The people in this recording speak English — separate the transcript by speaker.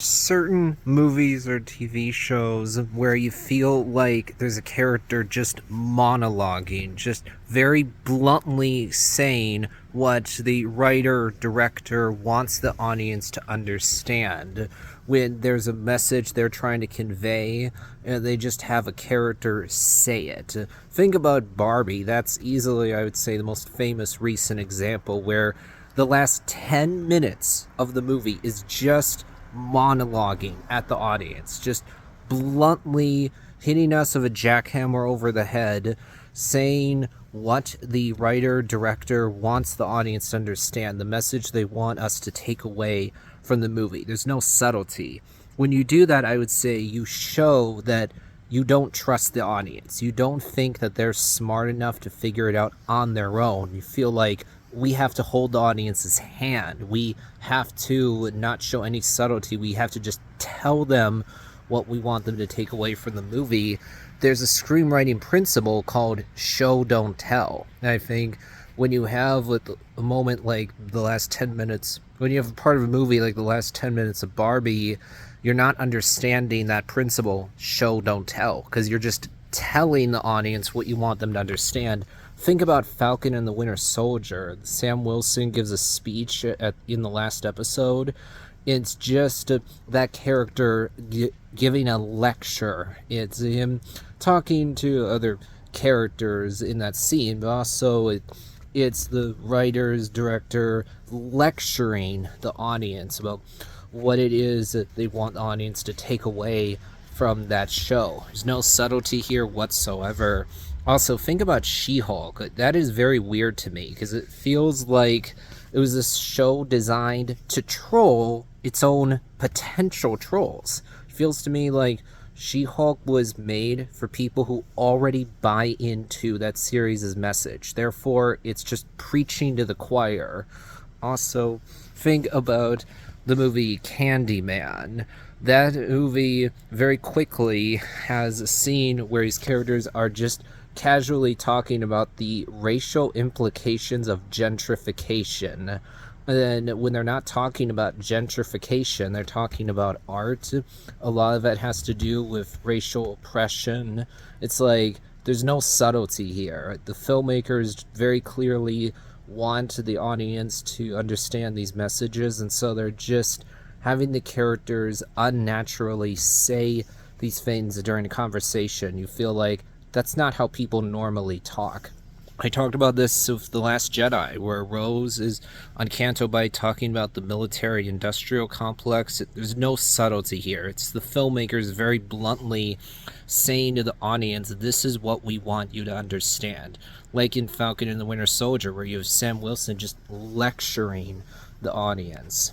Speaker 1: Certain movies or TV shows where you feel like there's a character just monologuing, just very bluntly saying what the writer director wants the audience to understand. When there's a message they're trying to convey, and they just have a character say it. Think about Barbie. That's easily, I would say, the most famous recent example where the last 10 minutes of the movie is just monologuing at the audience, just bluntly hitting us with a jackhammer over the head, saying what the writer director wants the audience to understand, the message they want us to take away from the movie. There's no subtlety. When you do that, I would say you show that you don't trust the audience. You don't think that they're smart enough to figure it out on their own. You feel like we have to hold the audience's hand. We have to not show any subtlety. We have to just tell them what we want them to take away from the movie. There's a screenwriting principle called show, don't tell. And I think when you have a moment like the last 10 minutes, when you have a part of a movie like the last 10 minutes of Barbie, you're not understanding that principle, show, don't tell, because you're just telling the audience what you want them to understand. Think about Falcon and the Winter Soldier. Sam Wilson gives a speech in the last episode. It's just that character giving a lecture. It's him talking to other characters in that scene, but also it's the writer's director lecturing the audience about what it is that they want the audience to take away from that show. There's no subtlety here whatsoever. Also, think about She-Hulk. That is very weird to me because it feels like it was a show designed to troll its own potential trolls. It feels to me like She-Hulk was made for people who already buy into that series' message. Therefore, it's just preaching to the choir. Also, think about the movie Candyman. That movie very quickly has a scene where his characters are just casually talking about the racial implications of gentrification. And then when they're not talking about gentrification, they're talking about art. A lot of it has to do with racial oppression. It's like there's no subtlety here. The filmmakers very clearly want the audience to understand these messages, and so they're just having the characters unnaturally say these things during a conversation. You feel like that's not how people normally talk. I talked about this with The Last Jedi, where Rose is on Canto Bight talking about the military-industrial complex. There's no subtlety here. It's the filmmakers very bluntly saying to the audience, this is what we want you to understand. Like in Falcon and the Winter Soldier, where you have Sam Wilson just lecturing the audience.